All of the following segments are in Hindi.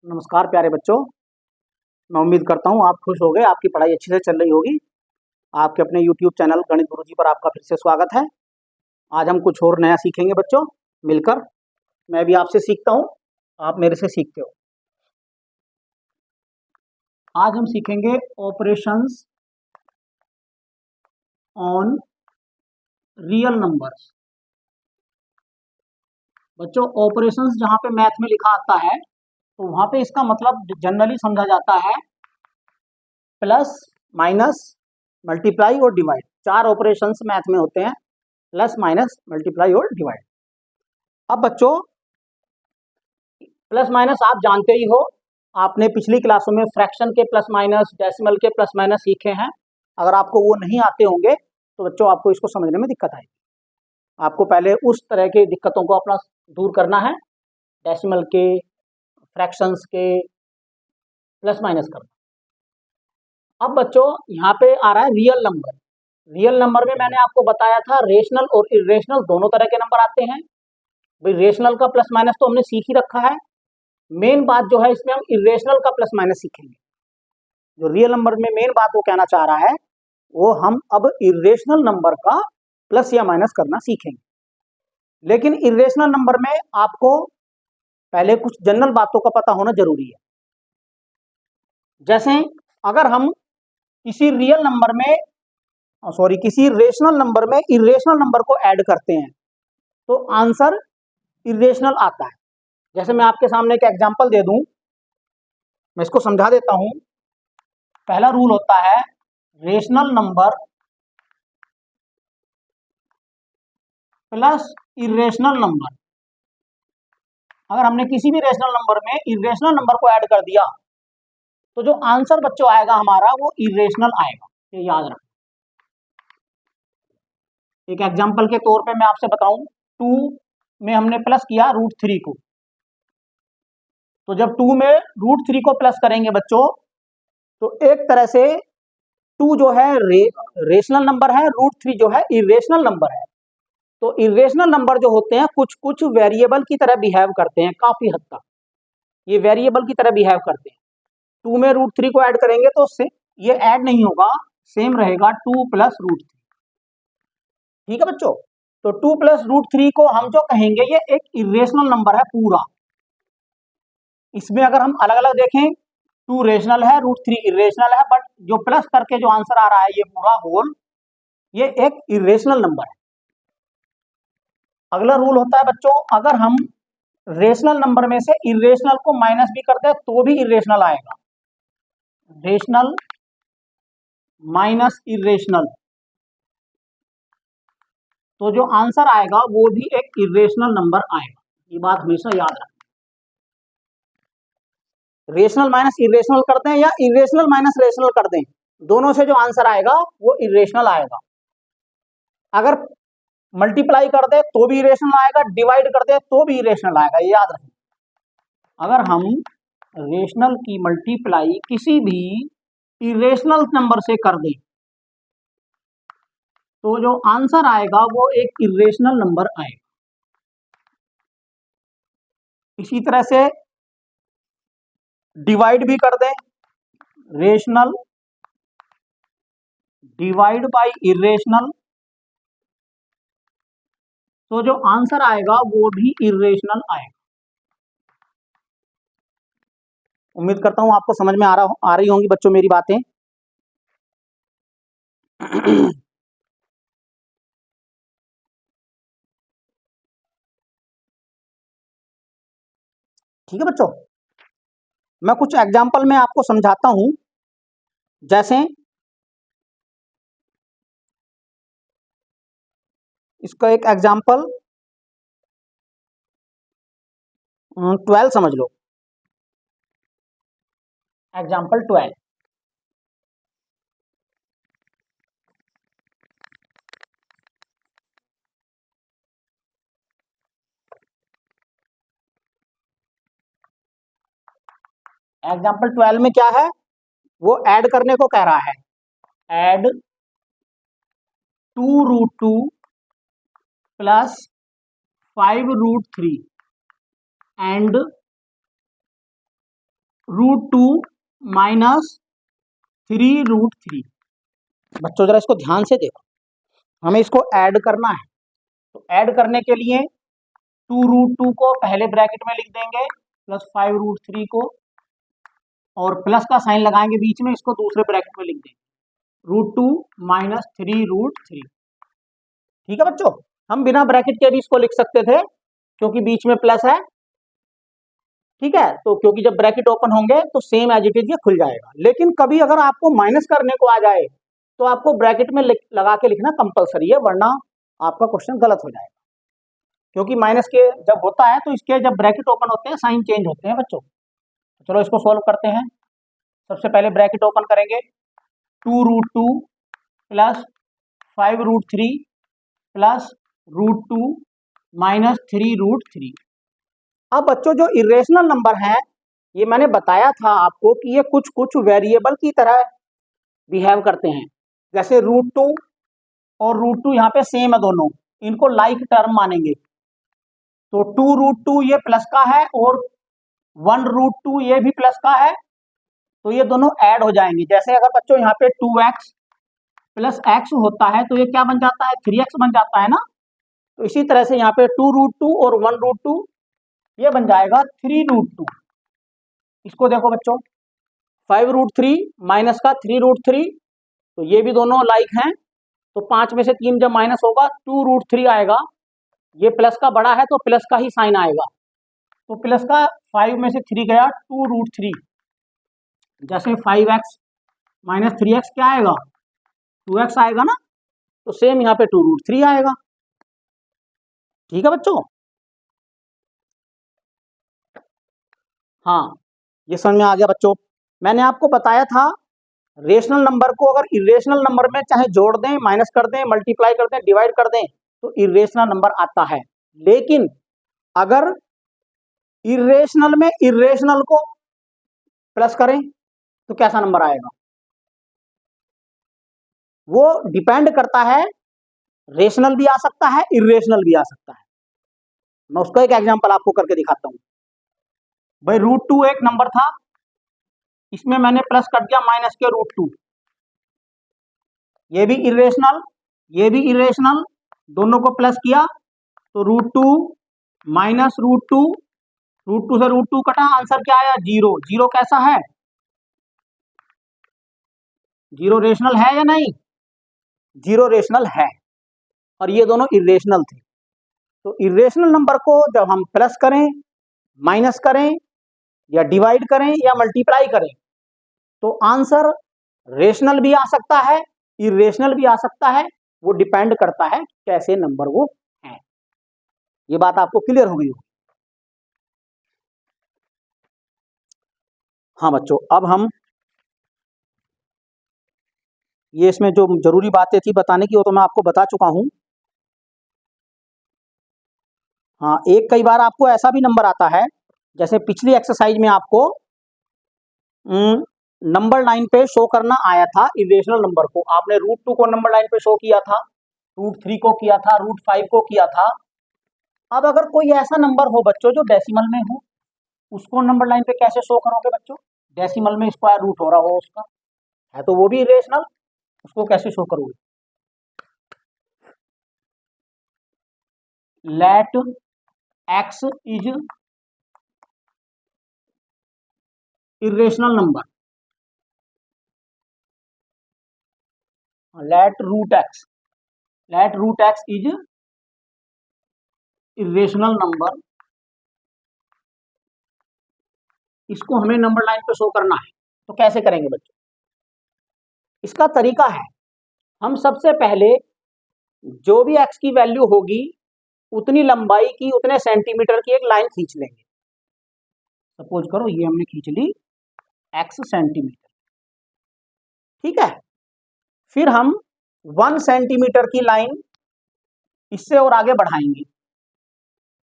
नमस्कार प्यारे बच्चों। मैं उम्मीद करता हूँ आप खुश हो गए, आपकी पढ़ाई अच्छी से चल रही होगी। आपके अपने YouTube चैनल गणित गुरुजी पर आपका फिर से स्वागत है। आज हम कुछ और नया सीखेंगे बच्चों मिलकर। मैं भी आपसे सीखता हूँ, आप मेरे से सीखते हो। आज हम सीखेंगे ऑपरेशंस ऑन रियल नंबर्स। बच्चों, ऑपरेशंस जहाँ पे मैथ में लिखा आता है तो वहाँ पे इसका मतलब जनरली समझा जाता है प्लस, माइनस, मल्टीप्लाई और डिवाइड। 4 ऑपरेशंस मैथ में होते हैं, प्लस, माइनस, मल्टीप्लाई और डिवाइड। अब बच्चों, प्लस माइनस आप जानते ही हो, आपने पिछली क्लासों में फ्रैक्शन के प्लस माइनस, डेसिमल के प्लस माइनस सीखे हैं। अगर आपको वो नहीं आते होंगे तो बच्चों आपको इसको समझने में दिक्कत आएगी। आपको पहले उस तरह की दिक्कतों को अपना दूर करना है, डेसिमल के, फ्रैक्शंस के, प्लस माइनस करना। अब बच्चों यहाँ पे आ रहा है रियल नंबर। रियल नंबर में मैंने आपको बताया था रेशनल और इरेशनल दोनों तरह के नंबर आते हैं। भाई रेशनल का प्लस माइनस तो हमने सीख ही रखा है। मेन बात जो है इसमें हम इरेशनल का प्लस माइनस सीखेंगे। जो रियल नंबर में मेन बात वो कहना चाह रहा है वो हम अब इरेशनल नंबर का प्लस या माइनस करना सीखेंगे। लेकिन इरेशनल नंबर में आपको पहले कुछ जनरल बातों का पता होना जरूरी है। जैसे अगर हम किसी रियल नंबर में किसी रेशनल नंबर में इरेशनल नंबर को ऐड करते हैं तो आंसर इरेशनल आता है। जैसे मैं आपके सामने एक एग्जांपल दे दूं, मैं इसको समझा देता हूं। पहला रूल होता है rational number plus irrational number. अगर हमने किसी भी रेशनल नंबर में इरेशनल नंबर को ऐड कर दिया तो जो आंसर बच्चों आएगा हमारा वो इरेशनल आएगा। ये याद रखना। एक एग्जांपल के तौर पे मैं आपसे बताऊं, 2 में हमने प्लस किया √3 को, तो जब 2 में √3 को प्लस करेंगे बच्चों तो एक तरह से 2 जो है रेशनल नंबर है, √3 जो है इरेशनल नंबर है। तो इरेशनल नंबर जो होते हैं कुछ कुछ वेरिएबल की तरह बिहेव करते हैं, काफी हद तक ये वेरिएबल की तरह बिहेव करते हैं। 2 में √3 को ऐड करेंगे तो ये ऐड नहीं होगा, सेम रहेगा 2 प्लस √3। ठीक है बच्चों, तो 2 प्लस √3 को हम जो कहेंगे ये एक इरेशनल नंबर है पूरा। इसमें अगर हम अलग अलग देखें, 2 रेशनल है, √3 इरेशनल है, बट जो प्लस करके जो आंसर आ रहा है ये पूरा होल, ये एक इरेशनल नंबर है। अगला रूल होता है बच्चों, अगर हम रेशनल नंबर में से इरेशनल को माइनस भी कर दे तो भी इरेशनल आएगा। रेशनल माइनस इरेशनल, तो जो आंसर आएगा वो भी एक इरेशनल नंबर आएगा। ये बात हमेशा याद रखना। रेशनल माइनस इरेशनल करते हैं या इरेशनल माइनस रेशनल कर दें, दोनों से जो आंसर आएगा वो इरेशनल आएगा। अगर मल्टीप्लाई कर दे तो भी इरेशनल आएगा, डिवाइड कर दे तो भी इरेशनल आएगा। ये याद रखें। अगर हम रेशनल की मल्टीप्लाई किसी भी इरेशनल नंबर से कर दें तो जो आंसर आएगा वो एक इरेशनल नंबर आएगा। इसी तरह से डिवाइड भी कर दें, रेशनल डिवाइड बाय इरेशनल, तो जो आंसर आएगा वो भी इरेशनल आएगा। उम्मीद करता हूं आपको समझ में आ रही होंगी बच्चों मेरी बातें। ठीक है बच्चों, मैं कुछ एग्जाम्पल में आपको समझाता हूं। जैसे इसका एक एग्जाम्पल 12 समझ लो। एग्जाम्पल 12, एग्जाम्पल 12 में क्या है, वो ऐड करने को कह रहा है। Add 2√2 plus 5√3 and √2 minus 3√3। बच्चों जरा इसको ध्यान से देखो, हमें इसको ऐड करना है। तो ऐड करने के लिए 2√2 को पहले ब्रैकेट में लिख देंगे प्लस 5√3 को, और प्लस का साइन लगाएंगे बीच में, इसको दूसरे ब्रैकेट में लिख देंगे √2 माइनस 3√3। ठीक है बच्चों, हम बिना ब्रैकेट के भी इसको लिख सकते थे क्योंकि बीच में प्लस है। ठीक है, तो क्योंकि जब ब्रैकेट ओपन होंगे तो सेम एज इट इज ये खुल जाएगा। लेकिन कभी अगर आपको माइनस करने को आ जाए तो आपको ब्रैकेट में लगा के लिखना कंपलसरी है, वरना आपका क्वेश्चन गलत हो जाएगा। क्योंकि माइनस के जब होता है तो इसके जब ब्रैकेट ओपन होते हैं साइन चेंज होते हैं बच्चों। चलो इसको सोल्व करते हैं। सबसे पहले ब्रैकेट ओपन करेंगे, 2√2 प्लस 5√3 प्लस √2 माइनस 3√3। अब बच्चों जो इरेशनल नंबर हैं, ये मैंने बताया था आपको कि ये कुछ कुछ वेरिएबल की तरह बिहेव करते हैं। जैसे √2 और √2 यहाँ पे सेम है दोनों, इनको लाइक टर्म मानेंगे। तो 2√2 ये प्लस का है और 1√2 ये भी प्लस का है, तो ये दोनों ऐड हो जाएंगे। जैसे अगर बच्चों यहाँ पे 2x प्लस x होता है तो ये क्या बन जाता है, 3x बन जाता है ना। तो इसी तरह से यहाँ पे 2√2 और 1√2 ये बन जाएगा 3√2। इसको देखो बच्चों, 5√3 माइनस का 3√3, तो ये भी दोनों लाइक हैं। तो 5 में से 3 जब माइनस होगा 2√3 आएगा। ये प्लस का बड़ा है तो प्लस का ही साइन आएगा। तो प्लस का 5 में से 3 गया 2√3। जैसे 5x माइनस 3x क्या आएगा, 2x आएगा ना। तो सेम यहाँ पे 2√3 आएगा। ठीक है बच्चों, हाँ ये समझ में आ गया बच्चों। मैंने आपको बताया था रेशनल नंबर को अगर इरेशनल नंबर में चाहे जोड़ दें, माइनस कर दें, मल्टीप्लाई कर दें, डिवाइड कर दें तो इरेशनल नंबर आता है। लेकिन अगर इरेशनल में इरेशनल को प्लस करें तो कैसा नंबर आएगा, वो डिपेंड करता है। रेशनल भी आ सकता है, इरेशनल भी आ सकता है। मैं उसका एक एग्जांपल आपको करके दिखाता हूं। भाई √2 एक नंबर था, इसमें मैंने प्लस कर दिया माइनस के √2। ये भी इरेशनल, ये भी इरेशनल, दोनों को प्लस किया तो √2 माइनस √2, √2 से √2 कटा, आंसर क्या आया, 0। 0 कैसा है, 0 रेशनल है या नहीं, 0 रेशनल है। और ये दोनों इरेशनल थे। तो इरेशनल नंबर को जब हम प्लस करें, माइनस करें, या डिवाइड करें, या मल्टीप्लाई करें तो आंसर रेशनल भी आ सकता है, इरेशनल भी आ सकता है। वो डिपेंड करता है कैसे नंबर वो है। ये बात आपको क्लियर हो गई हो। हाँ बच्चों, अब हम ये इसमें जो जरूरी बातें थी बताने की वो तो मैं आपको बता चुका हूं। हाँ, एक कई बार आपको ऐसा भी नंबर आता है, जैसे पिछली एक्सरसाइज में आपको नंबर लाइन पे शो करना आया था इरेशनल नंबर को। आपने √2 को नंबर लाइन पे शो किया था, √3 को किया था, √5 को किया था। अब अगर कोई ऐसा नंबर हो बच्चों जो डेसिमल में हो, उसको नंबर लाइन पे कैसे शो करोगे बच्चों, डेसिमल में स्क्वायर रूट हो रहा हो उसका है तो वो भी इरेशनल, उसको कैसे शो करोगे। Let x is irrational number, let √x is irrational number. इसको हमें नंबर लाइन पे शो करना है, तो कैसे करेंगे बच्चों। इसका तरीका है, हम सबसे पहले जो भी x की वैल्यू होगी उतनी लंबाई की, उतने सेंटीमीटर की एक लाइन खींच लेंगे। सपोज करो ये हमने खींच ली x सेंटीमीटर, ठीक है। फिर हम 1 सेंटीमीटर की लाइन इससे और आगे बढ़ाएंगे।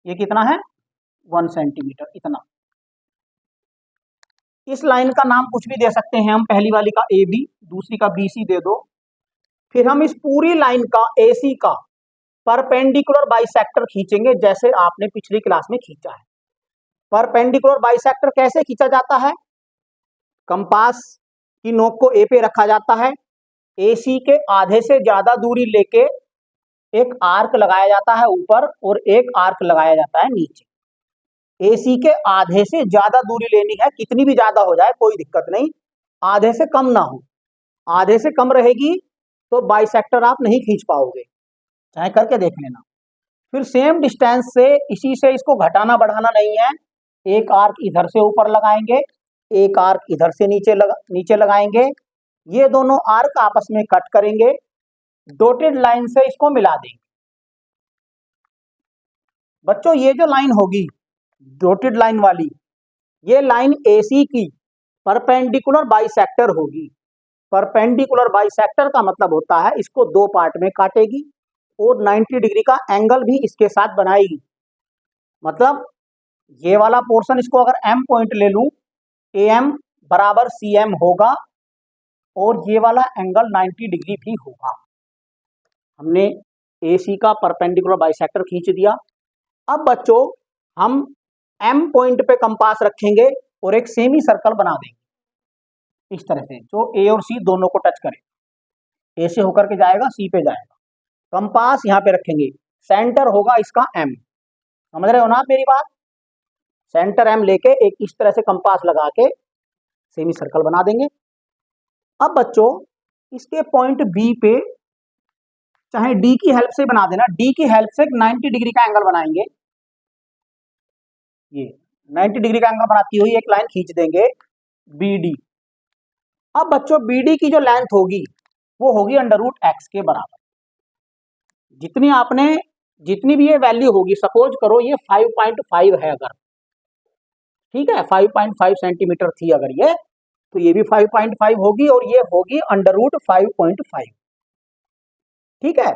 ये कितना है, 1 सेंटीमीटर, इतना। इस लाइन का नाम कुछ भी दे सकते हैं हम, पहली वाली का AB, दूसरी का BC दे दो। फिर हम इस पूरी लाइन का AC का परपेंडिकुलर बाइसेक्टर खींचेंगे, जैसे आपने पिछली क्लास में खींचा है। परपेंडिकुलर बाइसेक्टर कैसे खींचा जाता है, कंपास की नोक को ए पे रखा जाता है, AC के आधे से ज्यादा दूरी लेके एक आर्क लगाया जाता है ऊपर और एक आर्क लगाया जाता है नीचे। AC के आधे से ज्यादा दूरी लेनी है, कितनी भी ज्यादा हो जाए कोई दिक्कत नहीं, आधे से कम ना हो। आधे से कम रहेगी तो बाइसेक्टर आप नहीं खींच पाओगे, चाहे करके देख लेना। फिर सेम डिस्टेंस से इसी से इसको घटाना बढ़ाना नहीं है, एक आर्क इधर से ऊपर लगाएंगे, एक आर्क इधर से नीचे लगाएंगे, ये दोनों आर्क आपस में कट करेंगे, डॉटेड लाइन से इसको मिला देंगे। बच्चों ये जो लाइन होगी डॉटेड लाइन वाली, ये लाइन AC की परपेंडिकुलर बाइसेक्टर होगी। परपेंडिकुलर बाइसेक्टर का मतलब होता है इसको दो पार्ट में काटेगी और 90 डिग्री का एंगल भी इसके साथ बनाएगी। मतलब ये वाला पोर्शन, इसको अगर M पॉइंट ले लूं, AM बराबर CM होगा और ये वाला एंगल 90 डिग्री भी होगा। हमने AC का परपेंडिकुलर बाइसेक्टर खींच दिया। अब बच्चों हम M पॉइंट पे कंपास रखेंगे और एक सेमी सर्कल बना देंगे इस तरह से, जो A और C दोनों को टच करे। A से होकर के जाएगा, C पे जाएगा। कंपास यहाँ पे रखेंगे, सेंटर होगा इसका M। समझ रहे हो ना आप मेरी बात? सेंटर M लेके एक इस तरह से कंपास लगा के सेमी सर्कल बना देंगे। अब बच्चों इसके पॉइंट B पे, चाहे D की हेल्प से बना देना, D की हेल्प से 90 डिग्री का एंगल बनाएंगे। ये 90 डिग्री का एंगल बनाती हुई एक लाइन खींच देंगे BD। अब बच्चों BD की जो लेंथ होगी वो होगी √x के बराबर। जितनी भी ये वैल्यू होगी, सपोज करो ये 5.5 है अगर, ठीक है, 5.5 सेंटीमीटर थी अगर ये, तो ये भी 5.5 होगी और ये होगी √5.5। ठीक है,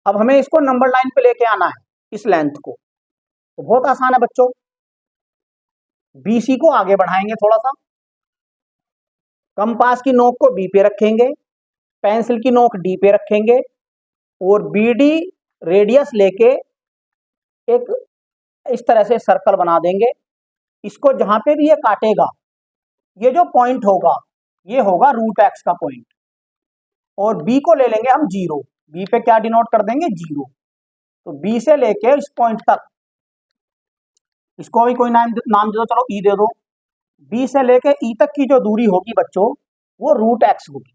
अब हमें इसको नंबर लाइन पे लेके आना है इस लेंथ को, तो बहुत आसान है बच्चों। BC को आगे बढ़ाएंगे थोड़ा सा, कंपास की नोक को B पे रखेंगे, पेंसिल की नोक D पे रखेंगे और BD रेडियस लेके एक इस तरह से सर्कल बना देंगे। इसको जहां पे भी ये काटेगा, ये जो पॉइंट होगा ये होगा √x का पॉइंट, और B को ले लेंगे हम 0। B पे क्या डिनोट कर देंगे? 0। तो B से लेके इस पॉइंट तक, इसको भी कोई नाम दे दो, चलो E दे दो। B से लेके E तक की जो दूरी होगी बच्चों वो √x होगी।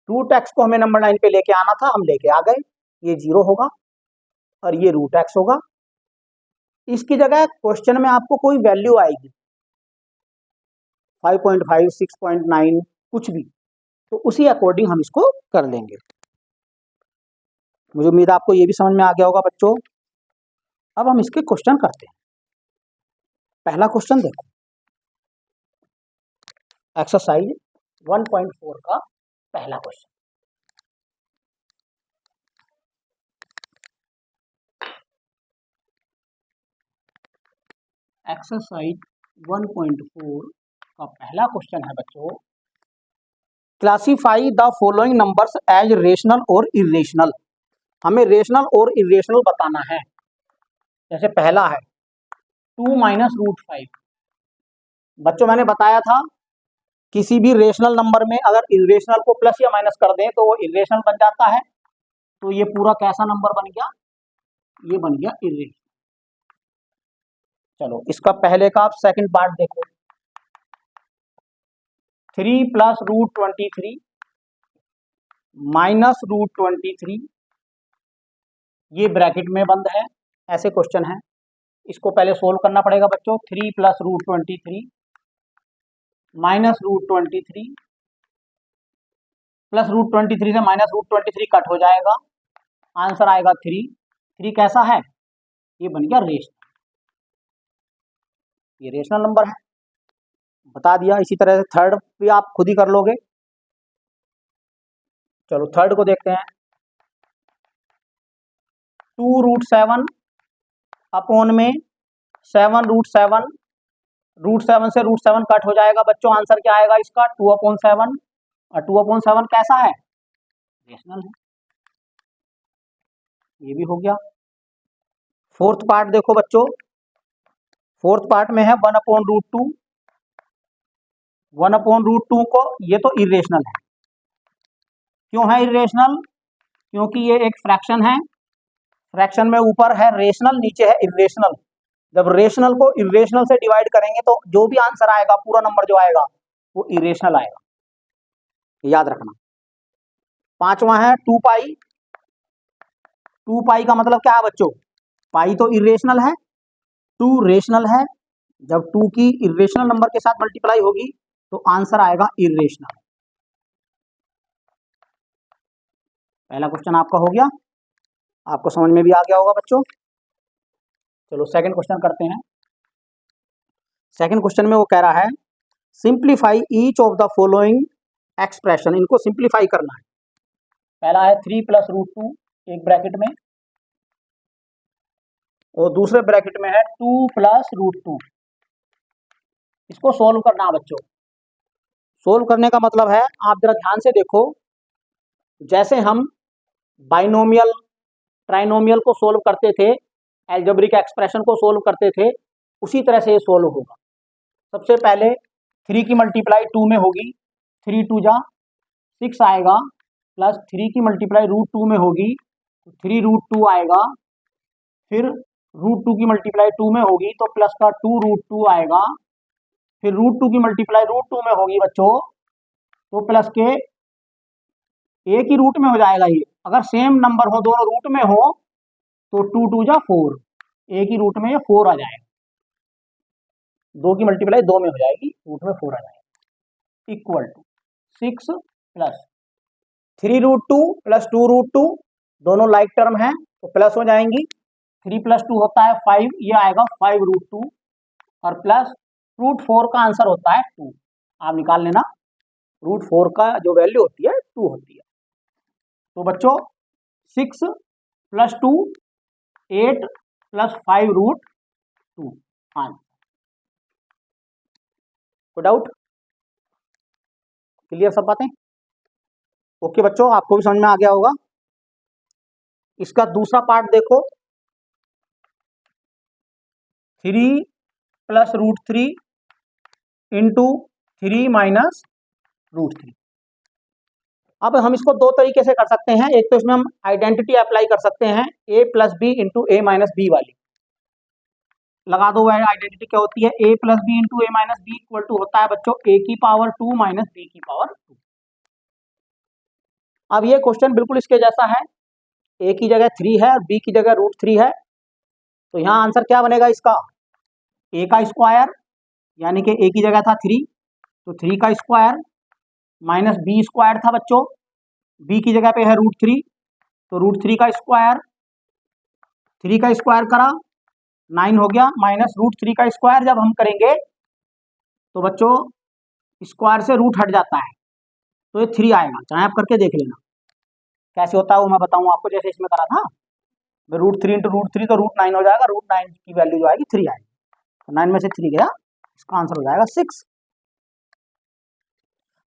√x को हमें नंबर लाइन पे लेके आना था, हम लेके आ गए। ये 0 होगा और ये √x होगा। इसकी जगह क्वेश्चन में आपको कोई वैल्यू आएगी 5.5, 6.9, कुछ भी, तो उसी अकॉर्डिंग हम इसको कर लेंगे। मुझे उम्मीद है आपको ये भी समझ में आ गया होगा बच्चों। अब हम इसके क्वेश्चन करते हैं। पहला क्वेश्चन देखो, एक्सरसाइज 1.4 का पहला क्वेश्चन। एक्सरसाइज 1.4 का पहला क्वेश्चन है बच्चों, classify the following numbers as rational और इरेशनल। हमें रेशनल और इरेशनल बताना है। जैसे पहला है 2 - √5। बच्चों मैंने बताया था किसी भी रेशनल नंबर में अगर इरेशनल को प्लस या माइनस कर दें तो वो इरेशनल बन जाता है। तो ये पूरा कैसा नंबर बन गया? ये बन गया इरेशनल। चलो इसका पहले का आप सेकंड पार्ट देखो, 3 + √23 - √23, ये ब्रैकेट में बंद है, ऐसे क्वेश्चन है। इसको पहले सोल्व करना पड़ेगा बच्चों। 3 + √23 - √23 प्लस √23 से -√23 कट हो जाएगा, आंसर आएगा 3। 3 कैसा है? ये बन गया रेशनल। ये रेशनल नंबर है, बता दिया। इसी तरह से थर्ड भी आप खुद ही कर लोगे। चलो थर्ड को देखते हैं। 2√7 अपॉन में 7√7, √7 से √7 कट हो जाएगा बच्चों, आंसर क्या आएगा इसका? 2/7। और 2/7 कैसा है? रेशनल है। ये भी हो गया। फोर्थ पार्ट देखो बच्चों, फोर्थ पार्ट में है 1/√2, 1/√2 को, ये तो इरेशनल है। क्यों है इरेशनल? क्योंकि ये एक फ्रैक्शन है, फ्रैक्शन में ऊपर है रेशनल, नीचे है इरेशनल। जब रेशनल को इरेशनल से डिवाइड करेंगे तो जो भी आंसर आएगा, पूरा नंबर जो आएगा वो इरेशनल आएगा, याद रखना। पांचवा है 2 पाई। 2 पाई का मतलब क्या है बच्चों? पाई तो इरेशनल है, 2 रेशनल है। जब 2 की इरेशनल नंबर के साथ मल्टीप्लाई होगी तो आंसर आएगा इरेशनल। पहला क्वेश्चन आपका हो गया, आपको समझ में भी आ गया होगा बच्चों। चलो सेकंड क्वेश्चन करते हैं। सेकंड क्वेश्चन में वो कह रहा है simplify each of the following expression, इनको सिंप्लीफाई करना है। पहला है 3+√2 एक ब्रैकेट में, और दूसरे ब्रैकेट में है 2+√2। इसको सोल्व करना है बच्चों। सोल्व करने का मतलब है, आप जरा ध्यान से देखो, जैसे हम बाइनोमियल ट्राइनोमियल को सोल्व करते थे, एल्जेब्रिक एक्सप्रेशन को सोल्व करते थे, उसी तरह से ये सोल्व होगा। सबसे पहले 3 की मल्टीप्लाई 2 में होगी, 3 2 जा 6 आएगा, प्लस 3 की मल्टीप्लाई √2 में होगी तो 3√2 आएगा। फिर √2 की मल्टीप्लाई 2 में होगी तो प्लस का 2√2 आएगा। फिर √2 की मल्टीप्लाई √2 में होगी बच्चों तो प्लस के एक ही रूट में हो जाएगा। ये अगर सेम नंबर हो, दोनों रूट में हो तो 2 2 जा 4, एक ही रूट में ये 4 आ जाएगा। 2 की मल्टीप्लाई 2 में हो जाएगी, रूट में 4 आ जाएगा। इक्वल टू 6 प्लस 3√2 प्लस 2√2, दोनों लाइक टर्म है तो प्लस हो जाएंगी। 3 + 2 होता है 5, ये आएगा 5√2, और प्लस √4 का आंसर होता है 2। आप निकाल लेना, √4 का जो वैल्यू होती है 2 होती है। तो बच्चों 6 + 2 8 + 5√2। हाँ, कोई डाउट? क्लियर सब बातें? ओके बच्चों, आपको भी समझ में आ गया होगा। इसका दूसरा पार्ट देखो, 3 + √3 इंटू 3 - √3। अब हम इसको दो तरीके से कर सकते हैं। एक तो इसमें हम आइडेंटिटी अप्लाई कर सकते हैं, a + b into a - b वाली। लगा दो, आइडेंटिटी क्या होती है? a + b into a - b equal to होता है बच्चों a की पावर 2 - b की पावर 2। अब ये क्वेश्चन बिल्कुल इसके जैसा है, a की जगह 3 है और b की जगह √3 है, तो यहाँ आंसर क्या बनेगा इसका? a का स्क्वायर, यानी कि a की जगह था 3 तो 3 का स्क्वायर माइनस b स्क्वायर था बच्चों, b की जगह पे है √3 तो √3 का स्क्वायर, 3 का स्क्वायर करा 9 हो गया, माइनस √3 का स्क्वायर जब हम करेंगे तो बच्चों स्क्वायर से रूट हट जाता है तो ये 3 आएगा। चाहे आप करके देख लेना कैसे होता है, वो मैं बताऊँ आपको, जैसे इसमें करा था। √3 इंटू √3 तो √9 हो जाएगा, √9 की वैल्यू जो आएगी 3 आएगी, तो 9 में से 3 गया, इसका आंसर हो जाएगा 6।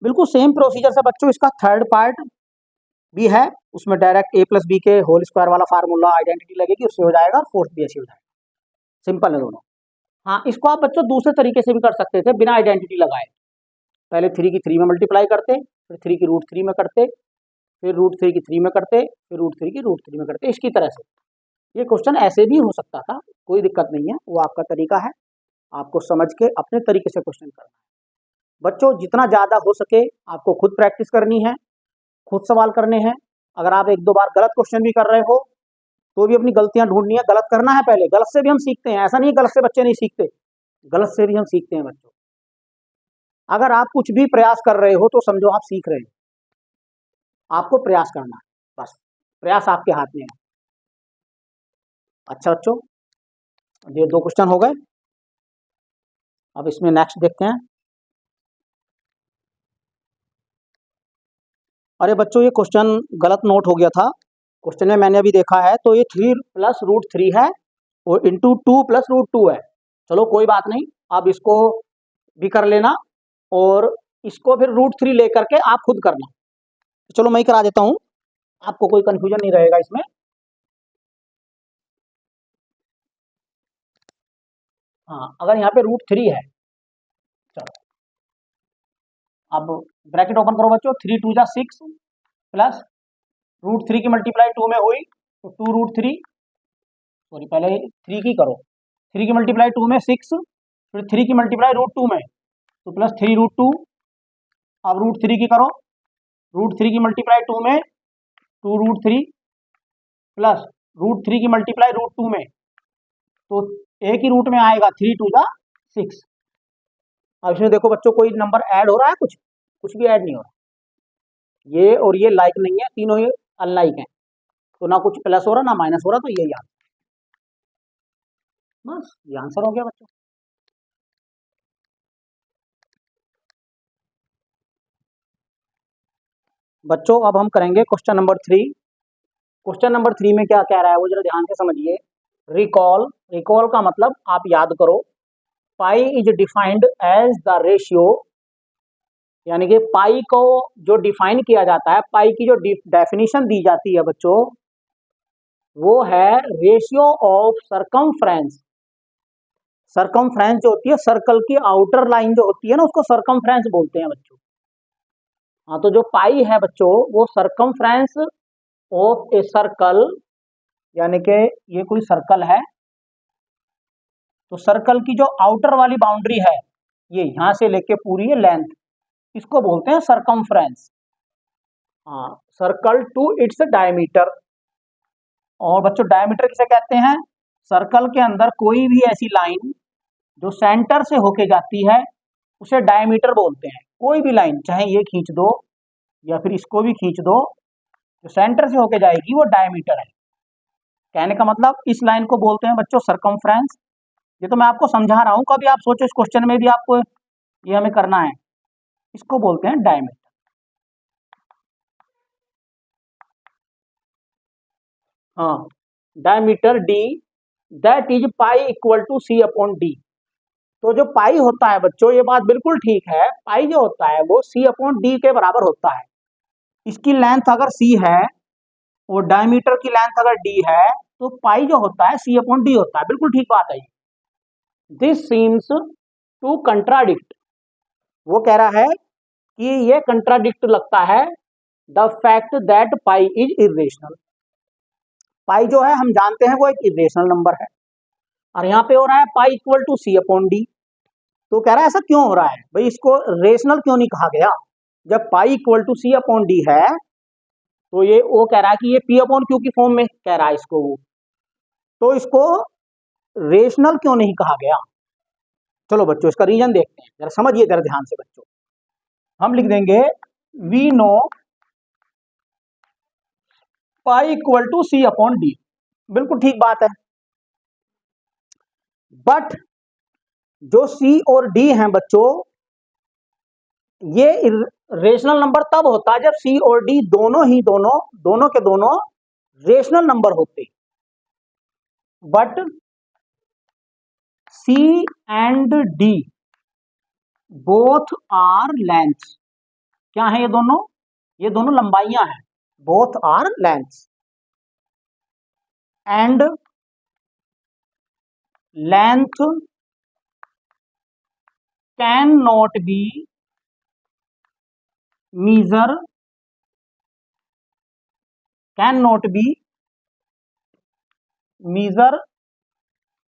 बिल्कुल सेम प्रोसीजर से बच्चों इसका थर्ड पार्ट भी है, उसमें डायरेक्ट a + b के होल स्क्वायर वाला फार्मूला आइडेंटिटी लगेगी, उससे हो जाएगा, फोर्थ भी ऐसे हो जाएगा। सिंपल है दोनों। हाँ, इसको आप बच्चों दूसरे तरीके से भी कर सकते थे बिना आइडेंटिटी लगाए। पहले 3 की 3 में मल्टीप्लाई करते, फिर 3 की √3 में करते, फिर √3 की 3 में करते, फिर √3 की √3 में करते, इसकी तरह से। ये क्वेश्चन ऐसे भी हो सकता था, कोई दिक्कत नहीं है, वो आपका तरीका है, आपको समझ के अपने तरीके से क्वेश्चन करना है। बच्चों जितना ज़्यादा हो सके आपको खुद प्रैक्टिस करनी है, खुद सवाल करने हैं। अगर आप 1 2 बार गलत क्वेश्चन भी कर रहे हो तो भी अपनी गलतियां ढूंढनी है, गलत करना है पहले, गलत से भी हम सीखते हैं, ऐसा नहीं गलत से बच्चे नहीं सीखते, गलत से भी हम सीखते हैं बच्चों। अगर आप कुछ भी प्रयास कर रहे हो तो समझो आप सीख रहे हो, आपको प्रयास करना है, बस प्रयास आपके हाथ में है। अच्छा बच्चों, ये 2 क्वेश्चन हो गए, अब इसमें नेक्स्ट देखते हैं। अरे बच्चों ये क्वेश्चन गलत नोट हो गया था, क्वेश्चन में मैंने अभी देखा है तो ये 3 + √3 है और इंटू 2 + √2 है। चलो कोई बात नहीं, आप इसको भी कर लेना और इसको फिर √3 लेकर के आप खुद करना। चलो मैं ही करा देता हूँ, आपको कोई कंफ्यूजन नहीं रहेगा इसमें। हाँ, अगर यहाँ पे √3 है, चलो अब ब्रैकेट ओपन करो बच्चों, 3 2 जा 6 प्लस √3 की मल्टीप्लाई 2 में हुई तो 2√3, सॉरी पहले 3 की करो, 3 की मल्टीप्लाई 2 में 6, फिर 3 की मल्टीप्लाई √2 में तो प्लस 3√2। अब √3 की करो, √3 की मल्टीप्लाई 2 में 2√3 प्लस √3 की मल्टीप्लाई √2 में, तो एक ही रूट में आएगा 3 2 जा 6। अब इसमें देखो बच्चों कोई नंबर ऐड हो रहा है, कुछ भी ऐड नहीं हो रहा, ये और ये लाइक नहीं है, तीनों ये अनलाइक हैं, तो ना कुछ प्लस हो रहा ना माइनस हो रहा, तो यही आंसर, बस ये आंसर हो गया बच्चों। बच्चों अब हम करेंगे क्वेश्चन नंबर 3। क्वेश्चन नंबर 3 में क्या कह रहा है वो जरा ध्यान से समझिए। रिकॉल, रिकॉल का मतलब आप याद करो, pi is defined as the ratio, यानी कि पाई को जो डिफाइन किया जाता है, पाई की जो डेफिनेशन दी जाती है बच्चों, वो है रेशियो ऑफ सरकमफ्रेंस। सरकमफ्रेंस जो होती है, सर्कल की आउटर लाइन जो होती है ना, उसको सरकमफ्रेंस बोलते हैं बच्चों। हाँ, तो जो पाई है बच्चों वो सरकमफ्रेंस ऑफ ए सर्कल, यानी कि ये कोई सर्कल है, तो सर्कल की जो आउटर वाली बाउंड्री है, ये यहां से लेके पूरी लेंथ, इसको बोलते हैं सरकमफ्रेंस। हाँ, सर्कल टू इट्स डायमीटर। और बच्चों डायमीटर किसे कहते हैं? सर्कल के अंदर कोई भी ऐसी लाइन जो सेंटर से होके जाती है उसे डायमीटर बोलते हैं। कोई भी लाइन, चाहे ये खींच दो या फिर इसको भी खींच दो, जो सेंटर से होके जाएगी वो डायमीटर है। कहने का मतलब इस लाइन को बोलते हैं बच्चों सरकमफ्रेंस। ये तो मैं आपको समझा रहा हूं, कभी आप सोचो इस क्वेश्चन में भी आपको ये हमें करना है, इसको बोलते हैं डायमीटर। हाँ, diameter d that is pi equal to c upon d. तो जो पाई होता है बच्चों, ये बात बिल्कुल ठीक है, पाई जो होता है वो सी अपॉन डी के बराबर होता है। इसकी लेंथ अगर सी है और डायमीटर की लेंथ अगर डी है, तो पाई जो होता है सी अपॉन डी होता है। बिल्कुल ठीक बात है। दिस सीम्स टू कंट्राडिक्ट, वो कह रहा है कि ये कंट्राडिक्ट लगता है the fact that pi is irrational. Pi जो है हम जानते हैं वो एक इरेशनल नंबर है, और यहाँ पे हो रहा है pi equal to c upon d. तो कह रहा है ऐसा क्यों हो रहा है भाई, इसको रेशनल क्यों नहीं कहा गया? जब pi equal to c upon d है, तो ये वो कह रहा है कि ये पी अपॉन क्यू की फॉर्म में कह रहा है इसको वो, तो इसको रेशनल क्यों नहीं कहा गया? चलो बच्चों इसका रीजन देखते हैं, जरा समझिए जरा ध्यान से बच्चों। हम लिख देंगे we know pi equal to c upon d. बिल्कुल ठीक बात है, बट जो सी और डी हैं बच्चों, ये रेशनल नंबर तब होता है जब सी और डी दोनों के दोनों रेशनल नंबर होते। But c and d both are lengths. क्या है ये दोनों लंबाइयां हैं। Both are lengths and length can not be measure, can not be measure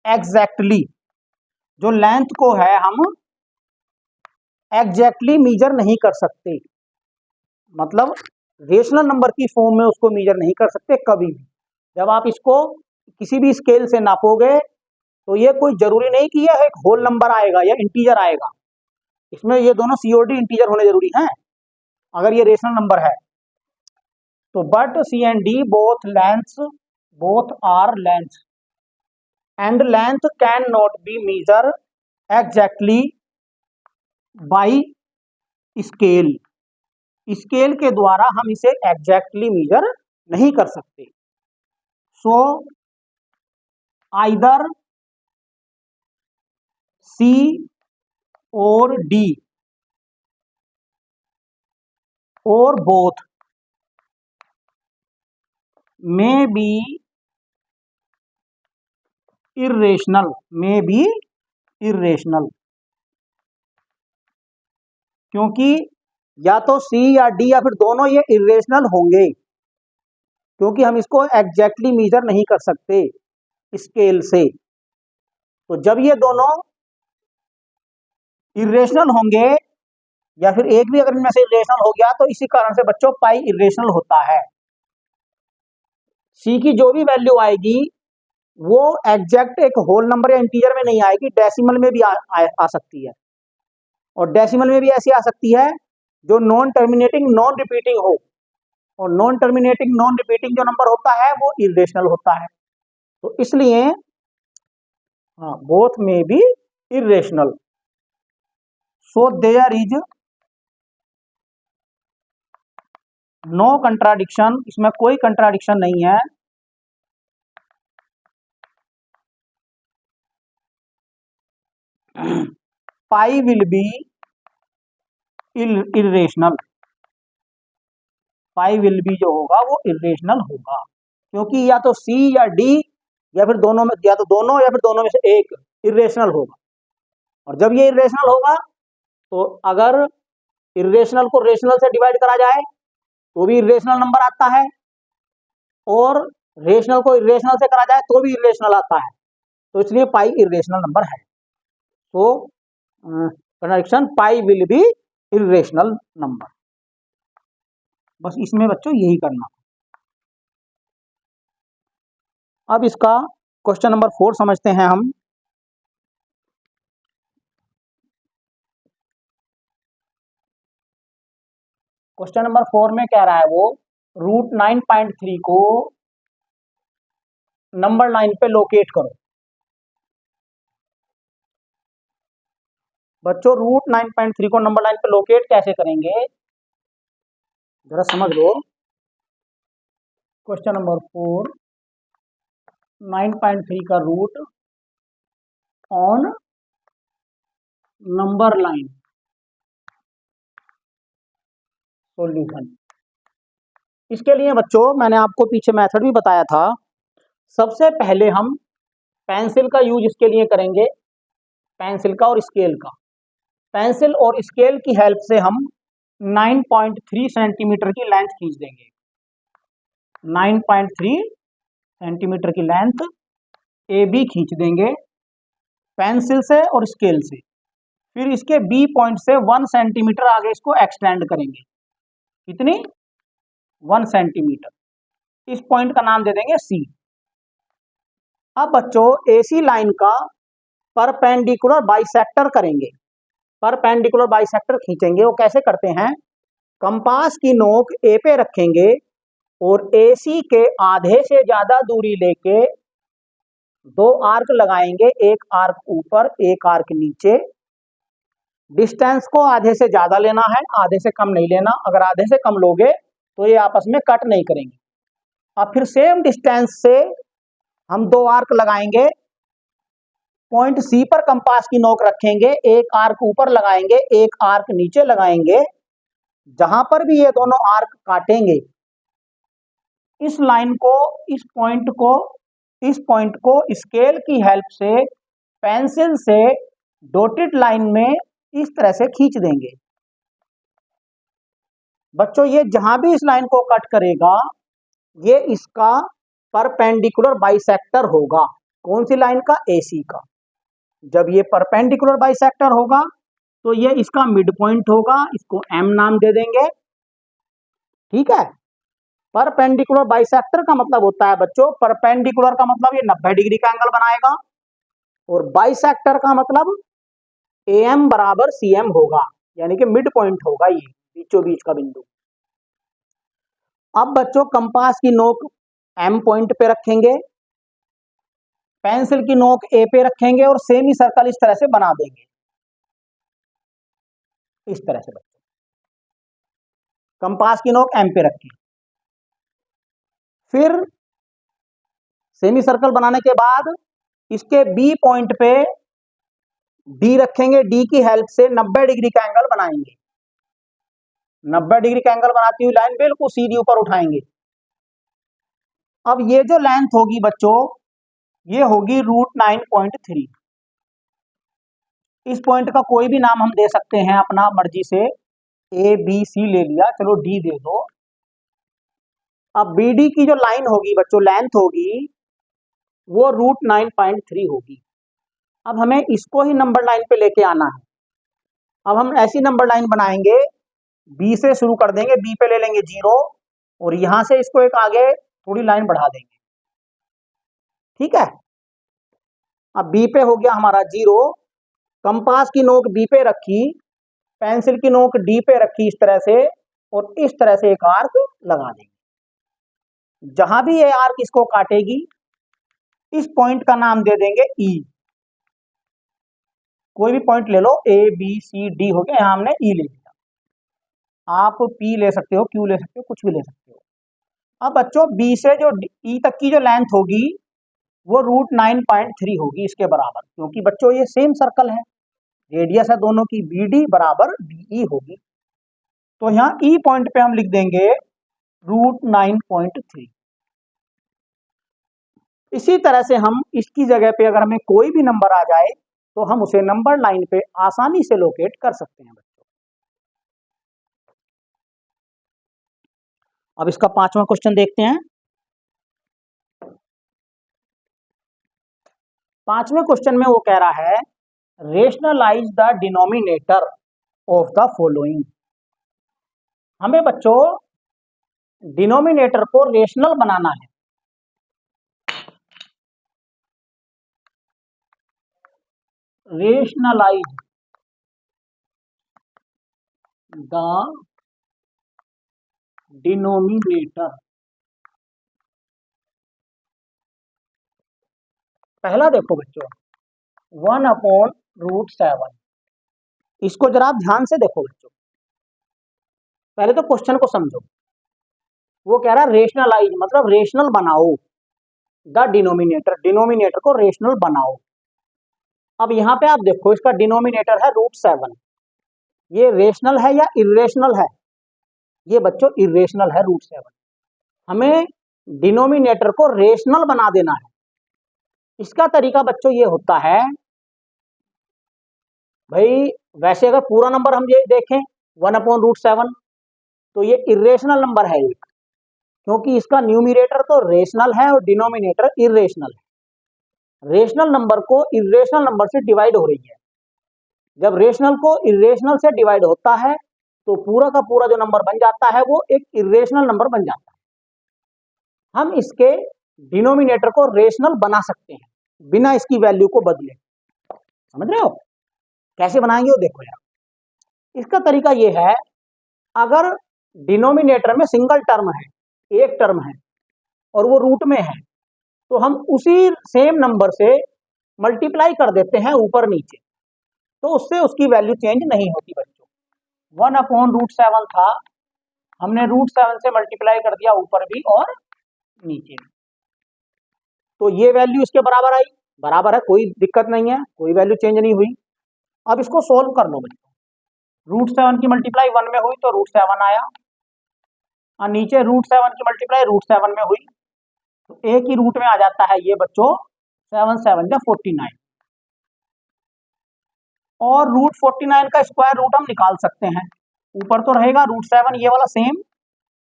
exactly. जो लेंथ को है हम एग्जैक्टली मीजर नहीं कर सकते, मतलब रेशनल नंबर की फॉर्म में उसको मीजर नहीं कर सकते कभी भी। जब आप इसको किसी भी स्केल से नापोगे तो ये कोई जरूरी नहीं कि ये एक होल नंबर आएगा या इंटीजर आएगा, इसमें ये दोनों सी और डी इंटीजर होने जरूरी हैं अगर ये रेशनल नंबर है तो। But c and d both are lengths and length can not be measure exactly by scale. Scale के द्वारा हम इसे एग्जैक्टली मीजर नहीं कर सकते। सो आइदर सी और डी और बोथ may be irrational, क्योंकि या तो सी या डी या फिर दोनों ये इरेशनल होंगे, क्योंकि हम इसको एग्जैक्टली मेजर नहीं कर सकते स्केल से। तो जब ये दोनों इरेशनल होंगे या फिर एक भी अगर इनमें से इरेशनल हो गया, तो इसी कारण से बच्चों पाई इरेशनल होता है। सी की जो भी वैल्यू आएगी वो एग्जैक्ट एक होल नंबर या इंटीजर में नहीं आएगी, डेसिमल में भी आ सकती है। और डेसिमल में भी ऐसी आ सकती है जो नॉन टर्मिनेटिंग नॉन रिपीटिंग हो, और नॉन टर्मिनेटिंग नॉन रिपीटिंग जो नंबर होता है वो इरेशनल होता है। तो इसलिए हाँ, बोथ में be irrational. So there is no contradiction, इसमें कोई कंट्राडिक्शन नहीं है। Pi will be irrational, pi will be जो होगा वो इरेशनल होगा, क्योंकि या तो सी या डी या फिर दोनों में, या तो दोनों या फिर दोनों में से एक इरेशनल होगा। और जब ये इरेशनल होगा तो अगर इरेशनल को रेशनल से डिवाइड करा जाए तो भी इरेशनल नंबर आता है, और रेशनल को इरेशनल से करा जाए तो भी इरेशनल आता है। तो इसलिए पाई इरेशनल नंबर है। तो contradiction pi will be irrational number. बस इसमें बच्चों यही करना। अब इसका क्वेश्चन नंबर 4 समझते हैं हम। क्वेश्चन नंबर 4 में कह रहा है वो रूट 9.3 को नंबर लाइन पे लोकेट करो। बच्चों रूट 9.3 को नंबर लाइन पे लोकेट कैसे करेंगे, जरा समझ लो। क्वेश्चन नंबर 4, 9.3 का root on number line solution. इसके लिए बच्चों मैंने आपको पीछे मेथड भी बताया था। सबसे पहले हम पेंसिल का यूज इसके लिए करेंगे, पेंसिल का और स्केल का। पेंसिल और स्केल की हेल्प से हम 9.3 सेंटीमीटर की लेंथ खींच देंगे। 9.3 सेंटीमीटर की लेंथ ए बी खींच देंगे पेंसिल से और स्केल से। फिर इसके बी पॉइंट से 1 सेंटीमीटर आगे इसको एक्सटेंड करेंगे। कितनी? 1 सेंटीमीटर। इस पॉइंट का नाम दे देंगे सी। अब बच्चों एसी लाइन का परपेंडिकुलर बाइसेक्टर करेंगे, परपेंडिकुलर बाइसेक्टर खींचेंगे। वो कैसे करते हैं, कंपास की नोक ए पे रखेंगे और एसी के आधे से ज्यादा दूरी लेके 2 आर्क लगाएंगे, एक आर्क ऊपर एक आर्क नीचे। डिस्टेंस को आधे से ज्यादा लेना है, आधे से कम नहीं लेना। अगर आधे से कम लोगे तो ये आपस में कट नहीं करेंगे। अब फिर सेम डिस्टेंस से हम 2 आर्क लगाएंगे, पॉइंट सी पर कंपास की नोक रखेंगे, एक आर्क ऊपर लगाएंगे एक आर्क नीचे लगाएंगे। जहां पर भी ये दोनों आर्क काटेंगे, इस लाइन को, इस पॉइंट को स्केल की हेल्प से पेंसिल से डॉटेड लाइन में इस तरह से खींच देंगे। बच्चों ये जहां भी इस लाइन को कट करेगा ये इसका परपेंडिकुलर बाइसेक्टर होगा। कौन सी लाइन का? एसी का। जब ये परपेंडिकुलर बाइसेक्टर होगा तो ये इसका मिड पॉइंट होगा, इसको एम नाम दे देंगे। ठीक है। परपेंडिकुलर बाइसेक्टर का मतलब होता है बच्चों, परपेंडिकुलर का मतलब ये 90 डिग्री का एंगल बनाएगा, और बाइसेक्टर का मतलब एएम बराबर सीएम होगा, यानी कि मिड पॉइंट होगा ये बीचों बीच का बिंदु। अब बच्चों कंपास की नोक एम पॉइंट पे रखेंगे, पेंसिल की नोक ए पे रखेंगे और सेमी सर्कल इस तरह से बना देंगे, इस तरह से। बच्चों कंपास की नोक एम पे रखें, फिर सेमी सर्कल बनाने के बाद इसके बी पॉइंट पे डी रखेंगे, डी की हेल्प से 90 डिग्री का एंगल बनाएंगे। 90 डिग्री का एंगल बनाती हुई लाइन बिल्कुल सीधी ऊपर उठाएंगे। अब ये जो लेंथ होगी बच्चों ये होगी रूट 9.3। इस पॉइंट का कोई भी नाम हम दे सकते हैं अपना मर्जी से, ए बी सी ले लिया, चलो डी दे दो। अब बी डी की जो लाइन होगी बच्चों, लेंथ होगी, वो √9.3 होगी। अब हमें इसको ही नंबर लाइन पे लेके आना है। अब हम ऐसी नंबर लाइन बनाएंगे, बी से शुरू कर देंगे, बी पे ले लेंगे 0 और यहां से इसको एक आगे थोड़ी लाइन बढ़ा देंगे, ठीक है। अब बी पे हो गया हमारा 0, कंपास की नोक बी पे रखी, पेंसिल की नोक डी पे रखी इस तरह से, और इस तरह से एक आर्क लगा देंगे। जहां भी ये आर्क इसको काटेगी, इस पॉइंट का नाम दे देंगे ई। कोई भी पॉइंट ले लो, ए बी सी डी हो गया, यहां हमने ई ले लिया। आप पी ले सकते हो, क्यू ले सकते हो, कुछ भी ले सकते हो। अब बच्चों बी से जो ई तक की जो लेंथ होगी वो √9.3 होगी इसके बराबर, क्योंकि बच्चों ये सेम सर्कल है, रेडियस है दोनों की, बी डी बराबर बीई होगी। तो यहाँ ई पॉइंट पे हम लिख देंगे √9.3। इसी तरह से हम इसकी जगह पे अगर हमें कोई भी नंबर आ जाए तो हम उसे नंबर लाइन पे आसानी से लोकेट कर सकते हैं बच्चों। अब इसका 5वां क्वेश्चन देखते हैं। 5वें क्वेश्चन में वो कह रहा है rationalize the denominator of the following. हमें बच्चों डिनोमिनेटर को रेशनल बनाना है। Rationalize the denominator. पहला देखो बच्चों 1/√7। इसको जरा आप ध्यान से देखो बच्चों, पहले तो क्वेश्चन को समझो। वो कह रहा है रेशनलाइज मतलब रेशनल बनाओ द डिनोमिनेटर, डिनोमिनेटर को रेशनल बनाओ। अब यहां पे आप देखो इसका डिनोमिनेटर है √7, ये रेशनल है या इरेशनल है? ये बच्चों इरेशनल है √7। हमें डिनोमिनेटर को रेशनल बना देना है। इसका तरीका बच्चों ये होता है, भाई वैसे अगर पूरा नंबर हम ये देखें 1/√7 तो ये इरेशनल नंबर है एक, क्योंकि इसका न्यूमिनेटर तो रेशनल है और डिनोमिनेटर इरेशनल है। रेशनल नंबर को इरेशनल नंबर से डिवाइड हो रही है। जब रेशनल को इरेशनल से डिवाइड होता है तो पूरा का पूरा जो नंबर बन जाता है वो एक इरेशनल नंबर बन जाता है। हम इसके डिनोमिनेटर को रेशनल बना सकते हैं बिना इसकी वैल्यू को बदले। समझ रहे हो कैसे बनाएंगे? वो देखो यार, इसका तरीका ये है, अगर डिनोमिनेटर में सिंगल टर्म है, एक टर्म है और वो रूट में है, तो हम उसी सेम नंबर से मल्टीप्लाई कर देते हैं ऊपर नीचे, तो उससे उसकी वैल्यू चेंज नहीं होती बच्चों। 1/√7 था, हमने √7 से मल्टीप्लाई कर दिया ऊपर भी और नीचे भी, तो ये वैल्यू इसके बराबर आई, बराबर है, कोई दिक्कत नहीं है, कोई वैल्यू चेंज नहीं हुई। अब इसको सोल्व कर लो बच्चों। √7 की मल्टीप्लाई 1 में हुई तो √7 आया, और नीचे √7 की मल्टीप्लाई √7 में हुई तो एक ही रूट में आ जाता है ये बच्चों, 7 7 जा 49, और √49 का स्क्वायर रूट हम निकाल सकते हैं। ऊपर तो रहेगा √7 ये वाला सेम,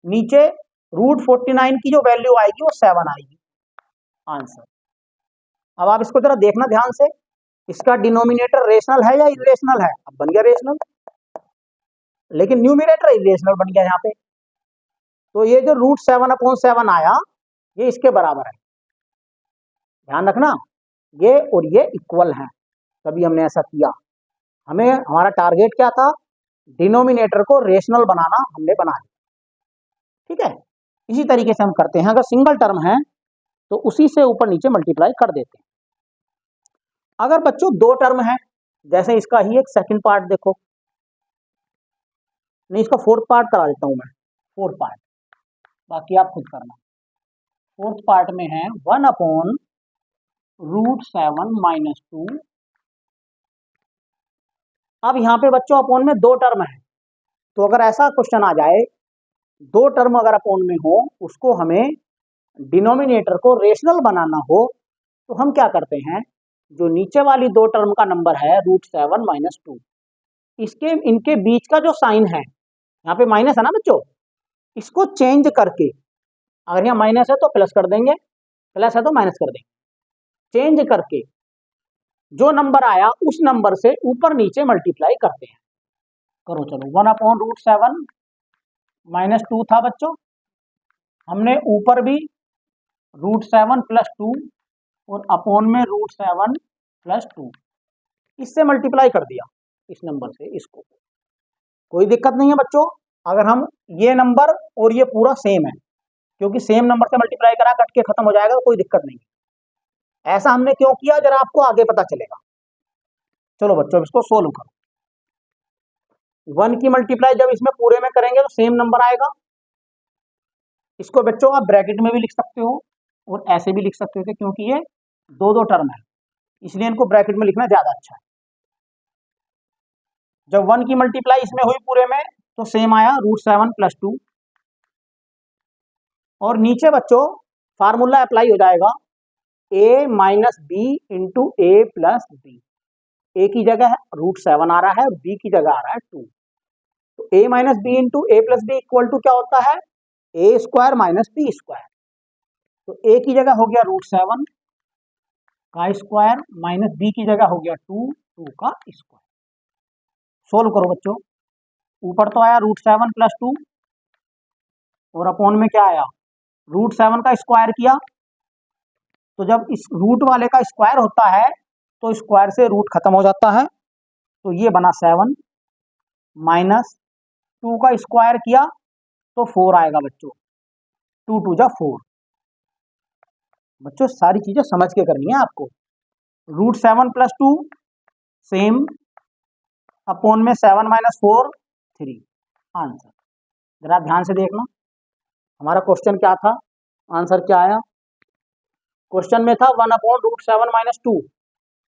नीचे √49 की जो वैल्यू आएगी वो 7 आएगी आंसर। अब आप इसको जरा देखना ध्यान से, इसका डिनोमिनेटर रेशनल है या इरेशनल है? अब बन गया रेशनल, लेकिन न्यूमिनेटर इरेशनल बन गया यहाँ पे। तो ये जो √7/7 आया ये इसके बराबर है, ध्यान रखना, ये और ये इक्वल हैं। तभी हमने ऐसा किया, हमें हमारा टारगेट क्या था, डिनोमिनेटर को रेशनल बनाना, हमने बना लिया। ठीक है, इसी तरीके से हम करते हैं, अगर सिंगल टर्म है तो उसी से ऊपर नीचे मल्टीप्लाई कर देते हैं। अगर बच्चों दो टर्म है, जैसे इसका ही एक सेकंड पार्ट देखो, नहीं इसका फोर्थ पार्ट करा देता हूं मैं, फोर्थ पार्ट, बाकी आप खुद करना। फोर्थ पार्ट में है 1/√7 - 2। अब यहाँ पे बच्चों अपोन में दो टर्म है, तो अगर ऐसा क्वेश्चन आ जाए, दो टर्म अगर अपोन में हो, उसको हमें डिनोमिनेटर को रेशनल बनाना हो, तो हम क्या करते हैं, जो नीचे वाली दो टर्म का नंबर है √7 - 2, इसके इनके बीच का जो साइन है यहाँ पे माइनस है ना बच्चों, इसको चेंज करके, अगर यहाँ माइनस है तो प्लस कर देंगे, प्लस है तो माइनस कर देंगे, चेंज करके जो नंबर आया उस नंबर से ऊपर नीचे मल्टीप्लाई करते हैं। करो चलो, 1/√7 -2 था बच्चों, हमने ऊपर भी √7 + 2 और अपोन में √7 + 2 इससे मल्टीप्लाई कर दिया इस नंबर से इसको। कोई दिक्कत नहीं है बच्चों, अगर हम ये नंबर और ये पूरा सेम है, क्योंकि सेम नंबर से मल्टीप्लाई करा कट के खत्म हो जाएगा तो कोई दिक्कत नहीं है। ऐसा हमने क्यों किया जरा आपको आगे पता चलेगा। चलो बच्चों इसको सोल्व करो। 1 की मल्टीप्लाई जब इसमें पूरे में करेंगे तो सेम नंबर आएगा। इसको बच्चों आप ब्रैकेट में भी लिख सकते हो और ऐसे भी लिख सकते थे, क्योंकि ये दो टर्म है इसलिए इनको ब्रैकेट में लिखना ज्यादा अच्छा है। जब 1 की मल्टीप्लाई इसमें हुई पूरे में तो सेम आया √7 + 2, और नीचे बच्चों फार्मूला अप्लाई हो जाएगा a - b × a + b। a की जगह √7 आ रहा है, b की जगह आ रहा है 2, तो a - b × a + b equal to क्या होता है, a² - b²। तो a की जगह हो गया √7 का स्क्वायर माइनस b की जगह हो गया 2 का स्क्वायर। सोल्व करो बच्चों, ऊपर तो आया √7 + 2 और अपोन में क्या आया, √7 का स्क्वायर किया, तो जब इस रूट वाले का स्क्वायर होता है तो स्क्वायर से रूट खत्म हो जाता है, तो ये बना 7 माइनस 2 का स्क्वायर किया तो 4 आएगा बच्चों, 2 × 2 = 4। बच्चों सारी चीजें समझ के करनी है आपको। √7 + 2 सेम, अपोन में 7 - 4 3 आंसर। जरा ध्यान से देखना हमारा क्वेश्चन क्या था, आंसर क्या आया। क्वेश्चन में था 1/√7 - 2,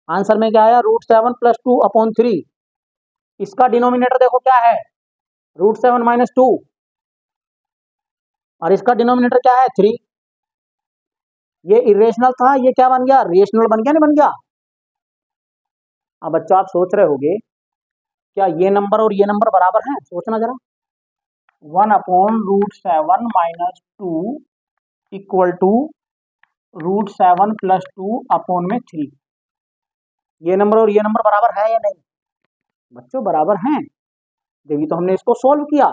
आंसर में क्या आया √7 + 2/3। इसका डिनोमिनेटर देखो क्या है, √7 - 2 और इसका डिनोमिनेटर क्या है 3। ये इरेशनल था, ये क्या बन गया, रेशनल बन गया, नहीं बन गया। अब बच्चा आप सोच रहे होंगे क्या ये नंबर और ये नंबर बराबर हैं, सोचना जरा। 1/√7 - 2 इक्वल टू √7 + 2/3। ये नंबर और ये नंबर बराबर है या नहीं बच्चों, बराबर हैं, जब तो हमने इसको सोल्व किया।